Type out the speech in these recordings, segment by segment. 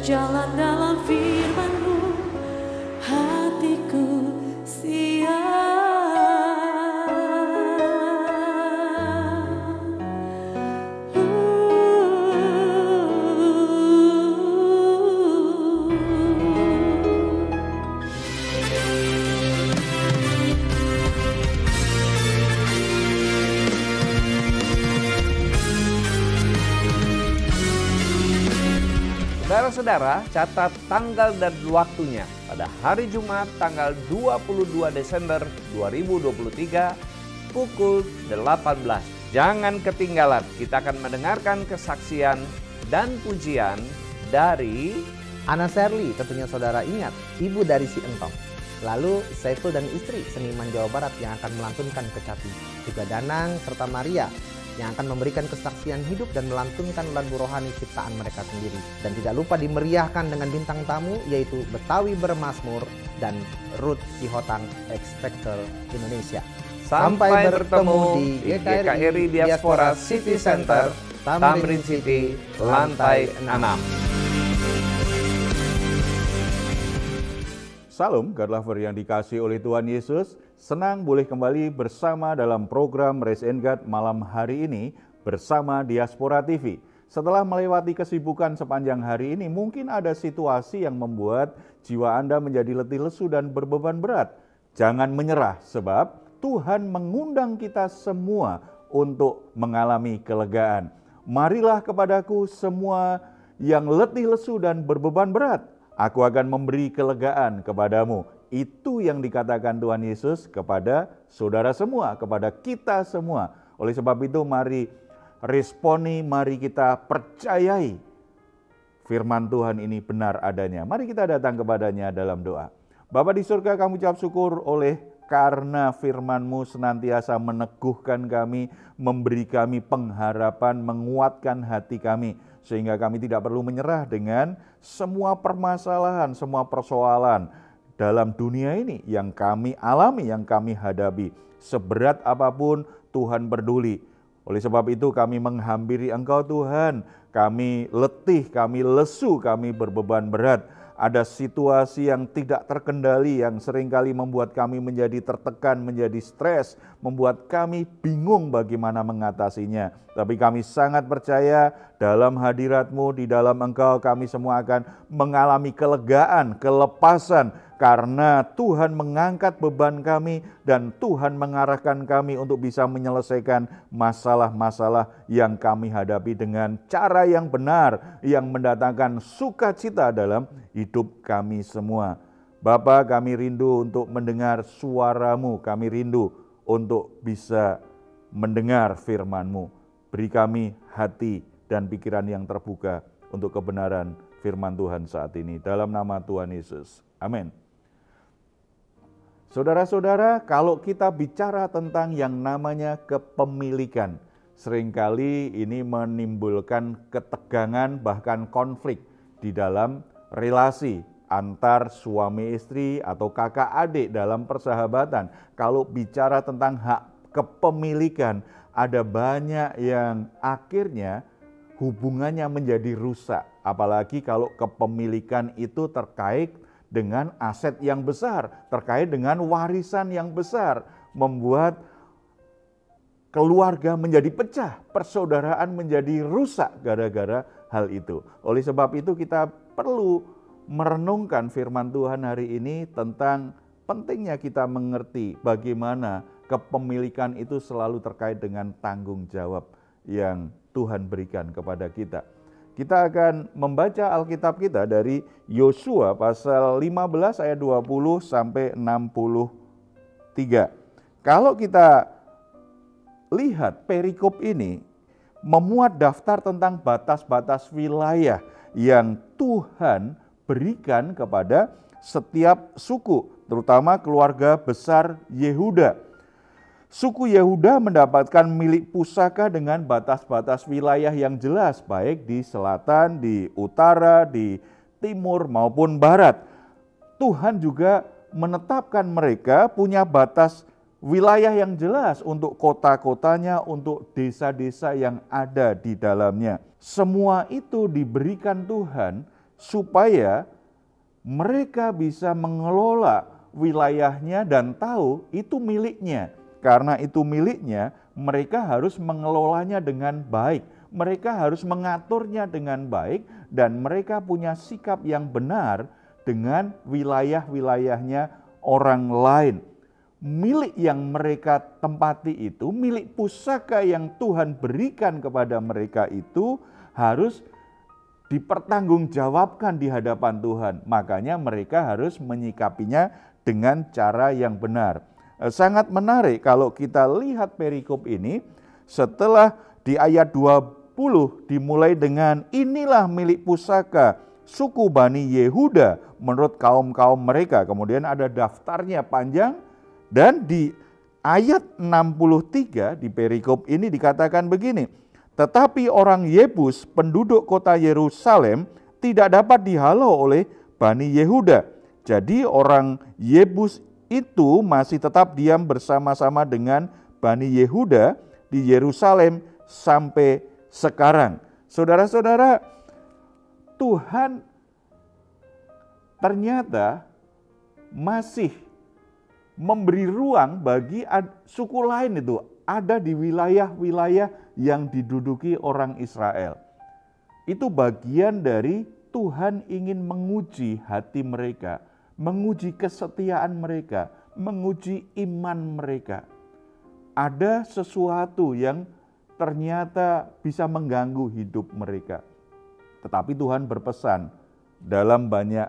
berjalan dalam firman-Mu, hatiku siap. Saudara-saudara, catat tanggal dan waktunya pada hari Jumat tanggal 22 Desember 2023 pukul 18. Jangan ketinggalan, kita akan mendengarkan kesaksian dan pujian dari Ana Serly, tentunya saudara ingat, ibu dari si Entong. Lalu Saiful dan istri, seniman Jawa Barat yang akan melantunkan kecapi. Juga Danang serta Maria yang akan memberikan kesaksian hidup dan melantunkan lagu rohani ciptaan mereka sendiri. Dan tidak lupa dimeriahkan dengan bintang tamu yaitu Betawi Bermazmur dan Ruth Sihotang Expector Indonesia. Sampai bertemu di GKRI Diaspora City Center, Tamrin City, lantai 6. Salam God Lover yang dikasihi oleh Tuhan Yesus. Senang boleh kembali bersama dalam program Raise and God malam hari ini bersama Diaspora TV. Setelah melewati kesibukan sepanjang hari ini, mungkin ada situasi yang membuat jiwa Anda menjadi letih lesu dan berbeban berat. Jangan menyerah sebab Tuhan mengundang kita semua untuk mengalami kelegaan. Marilah kepadaku semua yang letih lesu dan berbeban berat. Aku akan memberi kelegaan kepadamu. Itu yang dikatakan Tuhan Yesus kepada saudara semua, kepada kita semua. Oleh sebab itu mari responi, mari kita percayai firman Tuhan ini benar adanya. Mari kita datang kepadanya dalam doa. Bapa di surga, kami ucap syukur oleh karena firman-Mu senantiasa meneguhkan kami, memberi kami pengharapan, menguatkan hati kami. Sehingga kami tidak perlu menyerah dengan semua permasalahan, semua persoalan dalam dunia ini yang kami alami, yang kami hadapi. Seberat apapun Tuhan peduli. Oleh sebab itu kami menghampiri Engkau Tuhan. Kami letih, kami lesu, kami berbeban berat. Ada situasi yang tidak terkendali yang seringkali membuat kami menjadi tertekan, menjadi stres, membuat kami bingung bagaimana mengatasinya. Tapi kami sangat percaya dalam hadirat-Mu, di dalam Engkau kami semua akan mengalami kelegaan, kelepasan, karena Tuhan mengangkat beban kami dan Tuhan mengarahkan kami untuk bisa menyelesaikan masalah-masalah yang kami hadapi dengan cara yang benar, yang mendatangkan sukacita dalam hidup kami semua. Bapa, kami rindu untuk mendengar suara-Mu, kami rindu untuk bisa mendengar firman-Mu. Beri kami hati dan pikiran yang terbuka untuk kebenaran firman Tuhan saat ini. Dalam nama Tuhan Yesus. Amin. Saudara-saudara, kalau kita bicara tentang yang namanya kepemilikan, seringkali ini menimbulkan ketegangan bahkan konflik di dalam relasi antar suami istri atau kakak adik dalam persahabatan. Kalau bicara tentang hak kepemilikan, ada banyak yang akhirnya hubungannya menjadi rusak. Apalagi kalau kepemilikan itu terkait dengan aset yang besar, terkait dengan warisan yang besar, membuat keluarga menjadi pecah, persaudaraan menjadi rusak gara-gara hal itu. Oleh sebab itu kita perlu merenungkan firman Tuhan hari ini tentang pentingnya kita mengerti bagaimana kepemilikan itu selalu terkait dengan tanggung jawab yang Tuhan berikan kepada kita. Kita akan membaca Alkitab kita dari Yosua pasal 15 ayat 20 sampai 63. Kalau kita lihat perikop ini memuat daftar tentang batas-batas wilayah yang Tuhan berikan kepada setiap suku, terutama keluarga besar Yehuda. Suku Yehuda mendapatkan milik pusaka dengan batas-batas wilayah yang jelas, baik di selatan, di utara, di timur maupun barat. Tuhan juga menetapkan mereka punya batas wilayah yang jelas untuk kota-kotanya, untuk desa-desa yang ada di dalamnya. Semua itu diberikan Tuhan supaya mereka bisa mengelola wilayahnya dan tahu itu miliknya. Karena itu miliknya, mereka harus mengelolanya dengan baik. Mereka harus mengaturnya dengan baik dan mereka punya sikap yang benar dengan wilayah-wilayahnya orang lain. Milik yang mereka tempati itu, milik pusaka yang Tuhan berikan kepada mereka itu harus dipertanggungjawabkan di hadapan Tuhan. Makanya mereka harus menyikapinya dengan cara yang benar. Sangat menarik kalau kita lihat perikop ini, setelah di ayat 20 dimulai dengan inilah milik pusaka suku Bani Yehuda menurut kaum-kaum mereka. Kemudian ada daftarnya panjang. Dan di ayat 63 di perikop ini dikatakan begini, tetapi orang Yebus penduduk kota Yerusalem tidak dapat dihalau oleh Bani Yehuda. Jadi orang Yebus itu masih tetap diam bersama-sama dengan Bani Yehuda di Yerusalem sampai sekarang. Saudara-saudara, Tuhan ternyata masih memberi ruang bagi suku lain itu ada di wilayah-wilayah yang diduduki orang Israel. Itu bagian dari Tuhan ingin menguji hati mereka, menguji kesetiaan mereka, menguji iman mereka. Ada sesuatu yang ternyata bisa mengganggu hidup mereka. Tetapi Tuhan berpesan dalam banyak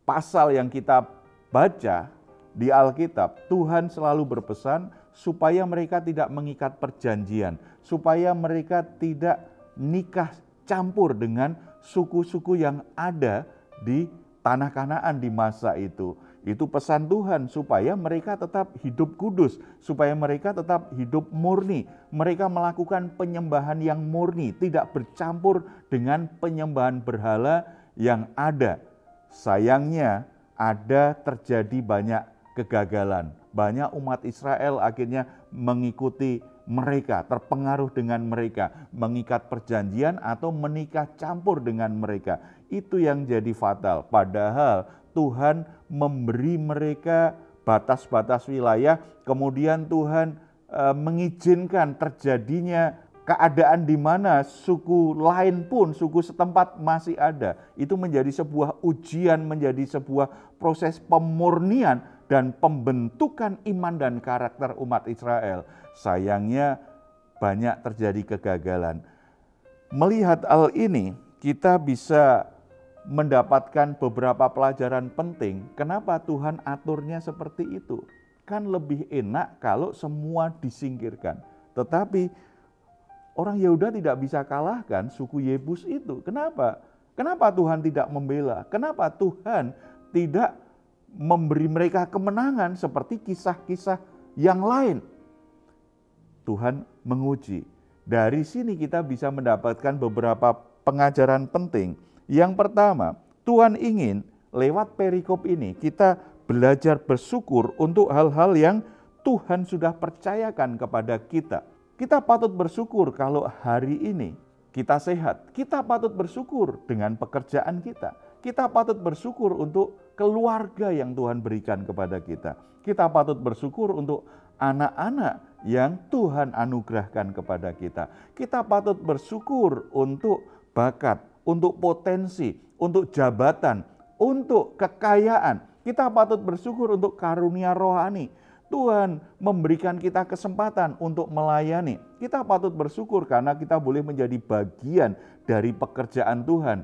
pasal yang kita baca, di Alkitab, Tuhan selalu berpesan supaya mereka tidak mengikat perjanjian, supaya mereka tidak nikah campur dengan suku-suku yang ada di tanah Kanaan di masa itu. Itu pesan Tuhan supaya mereka tetap hidup kudus, supaya mereka tetap hidup murni. Mereka melakukan penyembahan yang murni, tidak bercampur dengan penyembahan berhala yang ada. Sayangnya ada terjadi banyak kegagalan. Banyak umat Israel akhirnya mengikuti mereka, terpengaruh dengan mereka, mengikat perjanjian atau menikah campur dengan mereka. Itu yang jadi fatal. Padahal Tuhan memberi mereka batas-batas wilayah, kemudian Tuhan mengizinkan terjadinya keadaan di mana suku lain pun, suku setempat masih ada. Itu menjadi sebuah ujian, menjadi sebuah proses pemurnian dan pembentukan iman dan karakter umat Israel. Sayangnya banyak terjadi kegagalan. Melihat hal ini, kita bisa mendapatkan beberapa pelajaran penting. Kenapa Tuhan aturnya seperti itu? Kan lebih enak kalau semua disingkirkan. Tetapi orang Yehuda tidak bisa kalahkan suku Yebus itu. Kenapa? Kenapa Tuhan tidak membela? Kenapa Tuhan tidak memberi mereka kemenangan seperti kisah-kisah yang lain? Tuhan menguji. Dari sini kita bisa mendapatkan beberapa pengajaran penting. Yang pertama, Tuhan ingin lewat perikop ini kita belajar bersyukur untuk hal-hal yang Tuhan sudah percayakan kepada kita. Kita patut bersyukur kalau hari ini kita sehat. Kita patut bersyukur dengan pekerjaan kita. Kita patut bersyukur untuk keluarga yang Tuhan berikan kepada kita. Kita patut bersyukur untuk anak-anak yang Tuhan anugerahkan kepada kita. Kita patut bersyukur untuk bakat, untuk potensi, untuk jabatan, untuk kekayaan. Kita patut bersyukur untuk karunia rohani. Tuhan memberikan kita kesempatan untuk melayani. Kita patut bersyukur karena kita boleh menjadi bagian dari pekerjaan Tuhan.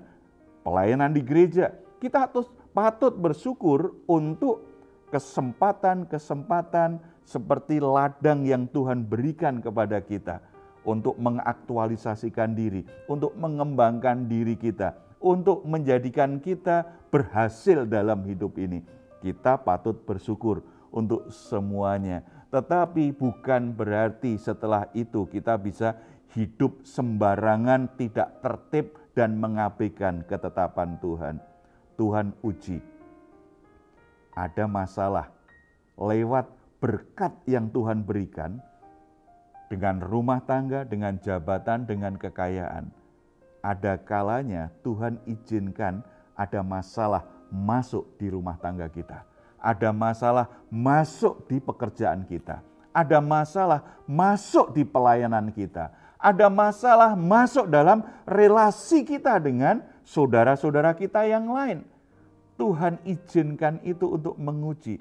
Pelayanan di gereja, kita patut bersyukur untuk kesempatan-kesempatan seperti ladang yang Tuhan berikan kepada kita untuk mengaktualisasikan diri, untuk mengembangkan diri kita, untuk menjadikan kita berhasil dalam hidup ini. Kita patut bersyukur untuk semuanya. Tetapi bukan berarti setelah itu kita bisa hidup sembarangan, tidak tertib, dan mengabaikan ketetapan Tuhan. Tuhan uji. Ada masalah lewat berkat yang Tuhan berikan dengan rumah tangga, dengan jabatan, dengan kekayaan. ada kalanya Tuhan izinkan ada masalah masuk di rumah tangga kita. Ada masalah masuk di pekerjaan kita. Ada masalah masuk di pelayanan kita. Ada masalah masuk dalam relasi kita dengan saudara-saudara kita yang lain. Tuhan izinkan itu untuk menguji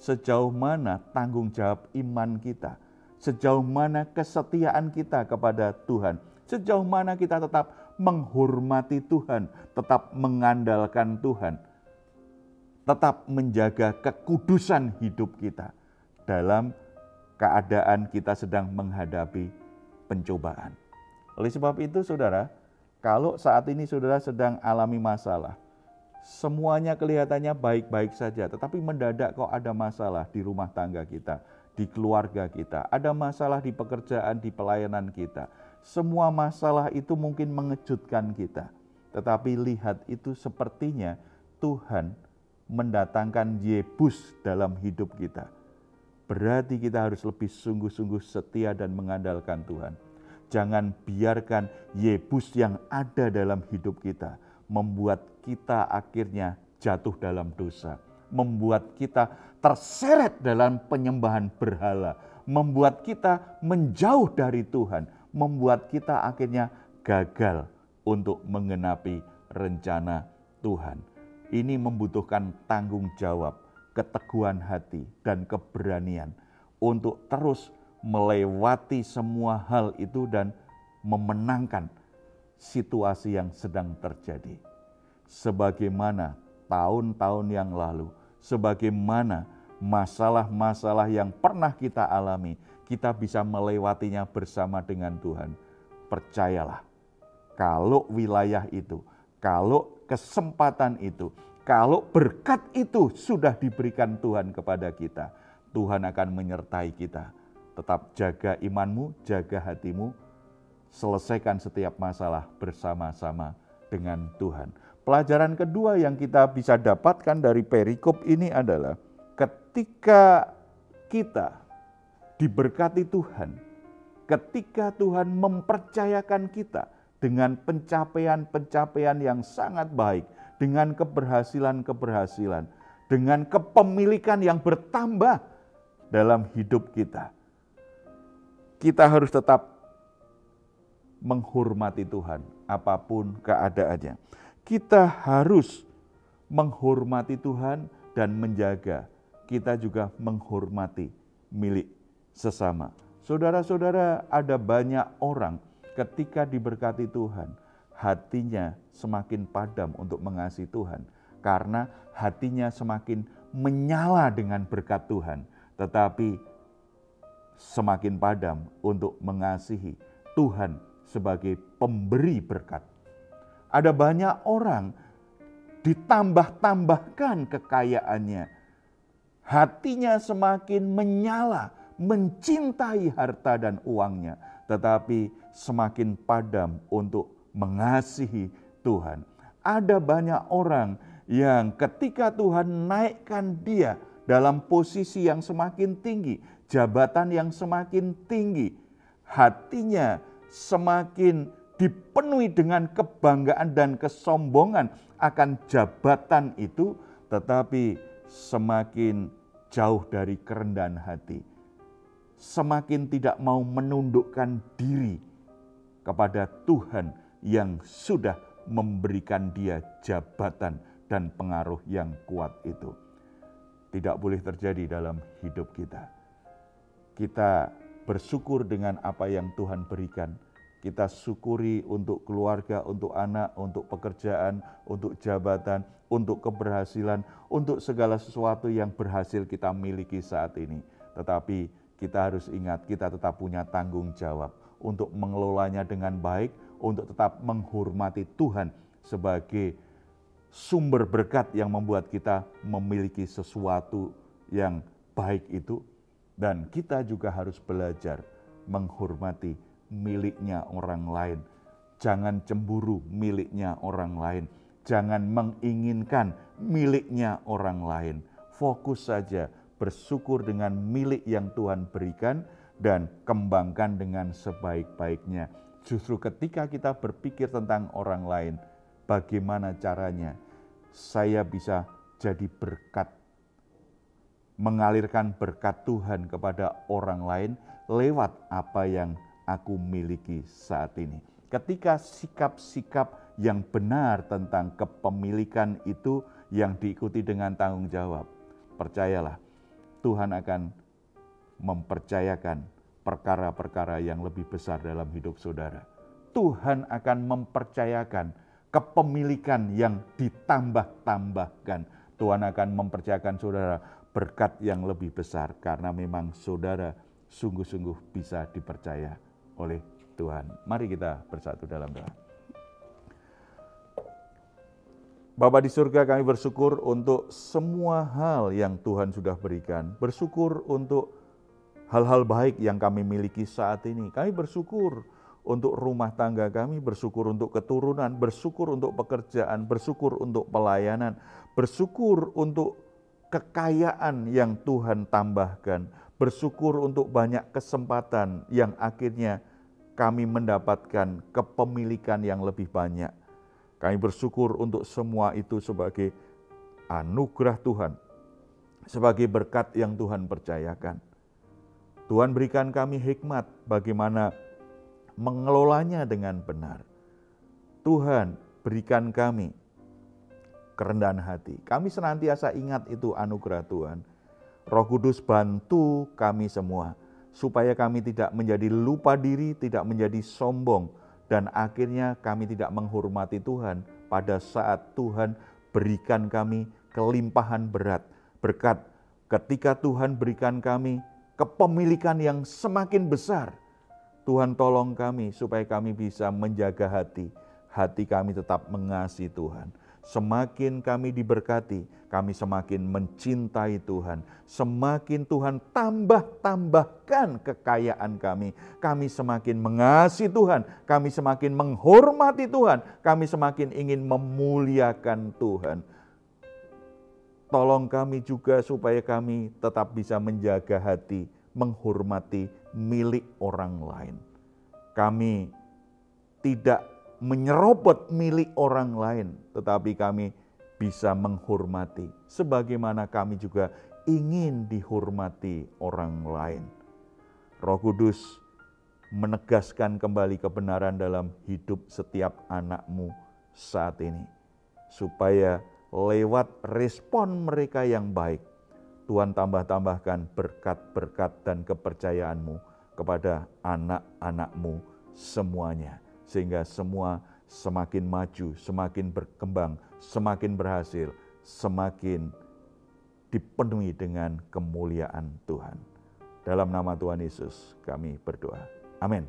sejauh mana tanggung jawab iman kita. Sejauh mana kesetiaan kita kepada Tuhan. Sejauh mana kita tetap menghormati Tuhan, tetap mengandalkan Tuhan, tetap menjaga kekudusan hidup kita dalam keadaan kita sedang menghadapi pencobaan. Oleh sebab itu saudara, kalau saat ini saudara sedang alami masalah, semuanya kelihatannya baik-baik saja, tetapi mendadak kok ada masalah di rumah tangga kita, di keluarga kita, ada masalah di pekerjaan, di pelayanan kita. Semua masalah itu mungkin mengejutkan kita, tetapi lihat itu sepertinya Tuhan mendatangkan Yebus dalam hidup kita. Berarti kita harus lebih sungguh-sungguh setia dan mengandalkan Tuhan. Jangan biarkan Yebus yang ada dalam hidup kita membuat kita akhirnya jatuh dalam dosa, membuat kita terseret dalam penyembahan berhala, membuat kita menjauh dari Tuhan, membuat kita akhirnya gagal untuk menggenapi rencana Tuhan. Ini membutuhkan tanggung jawab, keteguhan hati, dan keberanian untuk terus melewati semua hal itu dan memenangkan situasi yang sedang terjadi. Sebagaimana tahun-tahun yang lalu, sebagaimana masalah-masalah yang pernah kita alami, kita bisa melewatinya bersama dengan Tuhan. Percayalah, kalau wilayah itu, kalau kesempatan itu, kalau berkat itu sudah diberikan Tuhan kepada kita, Tuhan akan menyertai kita. Tetap jaga imanmu, jaga hatimu, selesaikan setiap masalah bersama-sama dengan Tuhan. Pelajaran kedua yang kita bisa dapatkan dari perikop ini adalah ketika kita diberkati Tuhan, ketika Tuhan mempercayakan kita dengan pencapaian-pencapaian yang sangat baik, dengan keberhasilan-keberhasilan, dengan kepemilikan yang bertambah dalam hidup kita, kita harus tetap menghormati Tuhan apapun keadaannya. Kita harus menghormati Tuhan dan menjaga, kita juga menghormati milik sesama. Saudara-saudara, ada banyak orang ketika diberkati Tuhan, hatinya semakin padam untuk mengasihi Tuhan, karena hatinya semakin menyala dengan berkat Tuhan, tetapi semakin padam untuk mengasihi Tuhan sebagai pemberi berkat. Ada banyak orang ditambah-tambahkan kekayaannya, hatinya semakin menyala, mencintai harta dan uangnya, tetapi semakin padam untuk mengasihi Tuhan. Ada banyak orang yang ketika Tuhan naikkan dia dalam posisi yang semakin tinggi, jabatan yang semakin tinggi, hatinya semakin dipenuhi dengan kebanggaan dan kesombongan akan jabatan itu, tetapi semakin jauh dari kerendahan hati, semakin tidak mau menundukkan diri kepada Tuhan yang sudah memberikan dia jabatan dan pengaruh yang kuat itu. Tidak boleh terjadi dalam hidup kita. Kita bersyukur dengan apa yang Tuhan berikan. Kita syukuri untuk keluarga, untuk anak, untuk pekerjaan, untuk jabatan, untuk keberhasilan, untuk segala sesuatu yang berhasil kita miliki saat ini. Tetapi kita harus ingat, kita tetap punya tanggung jawab untuk mengelolanya dengan baik, untuk tetap menghormati Tuhan sebagai sumber berkat yang membuat kita memiliki sesuatu yang baik itu. Dan kita juga harus belajar menghormati miliknya orang lain. Jangan cemburu miliknya orang lain. Jangan menginginkan miliknya orang lain. Fokus saja bersyukur dengan milik yang Tuhan berikan dan kembangkan dengan sebaik-baiknya. Justru ketika kita berpikir tentang orang lain, bagaimana caranya saya bisa jadi berkat, mengalirkan berkat Tuhan kepada orang lain lewat apa yang aku miliki saat ini. Ketika sikap-sikap yang benar tentang kepemilikan itu yang diikuti dengan tanggung jawab, percayalah, Tuhan akan mempercayakan perkara-perkara yang lebih besar dalam hidup saudara. Tuhan akan mempercayakan kepemilikan yang ditambah-tambahkan. Tuhan akan mempercayakan saudara berkat yang lebih besar karena memang saudara sungguh-sungguh bisa dipercaya oleh Tuhan. Mari kita bersatu dalam doa. Bapa di surga, kami bersyukur untuk semua hal yang Tuhan sudah berikan. Bersyukur untuk hal-hal baik yang kami miliki saat ini. Kami bersyukur untuk rumah tangga kami, bersyukur untuk keturunan, bersyukur untuk pekerjaan, bersyukur untuk pelayanan, bersyukur untuk kekayaan yang Tuhan tambahkan, bersyukur untuk banyak kesempatan yang akhirnya kami mendapatkan kepemilikan yang lebih banyak. Kami bersyukur untuk semua itu sebagai anugerah Tuhan, sebagai berkat yang Tuhan percayakan. Tuhan berikan kami hikmat bagaimana mengelolanya dengan benar. Tuhan berikan kami kerendahan hati. Kami senantiasa ingat itu anugerah Tuhan. Roh Kudus bantu kami semua, supaya kami tidak menjadi lupa diri, tidak menjadi sombong, dan akhirnya kami tidak menghormati Tuhan pada saat Tuhan berikan kami kelimpahan berkat. Ketika Tuhan berikan kami kepemilikan yang semakin besar, Tuhan tolong kami supaya kami bisa menjaga hati kami tetap mengasihi Tuhan. Semakin kami diberkati, kami semakin mencintai Tuhan. Semakin Tuhan tambahkan kekayaan kami semakin mengasihi Tuhan, kami semakin menghormati Tuhan, kami semakin ingin memuliakan Tuhan. Tolong kami juga supaya kami tetap bisa menjaga hati, menghormati milik orang lain. Kami tidak menyerobot milik orang lain, tetapi kami bisa menghormati sebagaimana kami juga ingin dihormati orang lain. Roh Kudus menegaskan kembali kebenaran dalam hidup setiap anak-Mu saat ini, supaya lewat respon mereka yang baik, Tuhan tambahkan berkat-berkat dan kepercayaan-Mu kepada anak-anak-Mu semuanya. Sehingga semua semakin maju, semakin berkembang, semakin berhasil, semakin dipenuhi dengan kemuliaan Tuhan. Dalam nama Tuhan Yesus kami berdoa. Amin.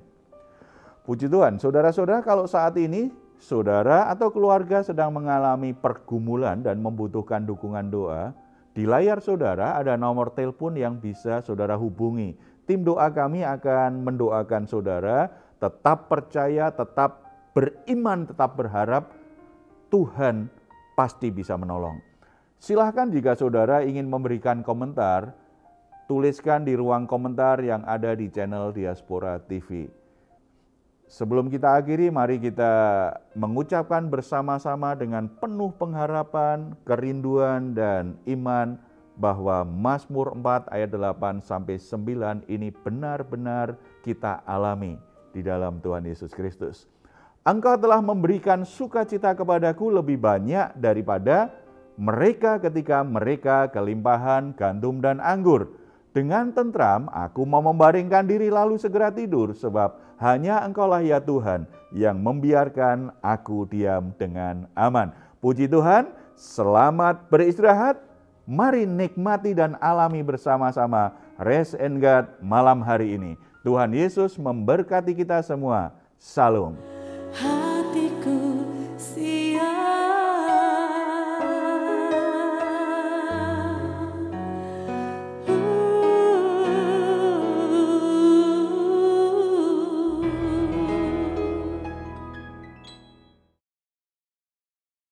Puji Tuhan, saudara-saudara, kalau saat ini saudara atau keluarga sedang mengalami pergumulan dan membutuhkan dukungan doa, di layar saudara ada nomor telepon yang bisa saudara hubungi. Tim doa kami akan mendoakan saudara. Tetap percaya, tetap beriman, tetap berharap Tuhan pasti bisa menolong. Silahkan jika saudara ingin memberikan komentar, tuliskan di ruang komentar yang ada di channel Diaspora TV. Sebelum kita akhiri, mari kita mengucapkan bersama-sama dengan penuh pengharapan, kerinduan, dan iman bahwa Mazmur 4 ayat 8-9 ini benar-benar kita alami di dalam Tuhan Yesus Kristus. Engkau telah memberikan sukacita kepadaku lebih banyak daripada mereka ketika mereka kelimpahan gandum dan anggur. Dengan tentram aku mau membaringkan diri lalu segera tidur, sebab hanya Engkaulah ya Tuhan yang membiarkan aku diam dengan aman. Puji Tuhan, selamat beristirahat. Mari nikmati dan alami bersama-sama Rest and God malam hari ini. Tuhan Yesus memberkati kita semua. Shalom.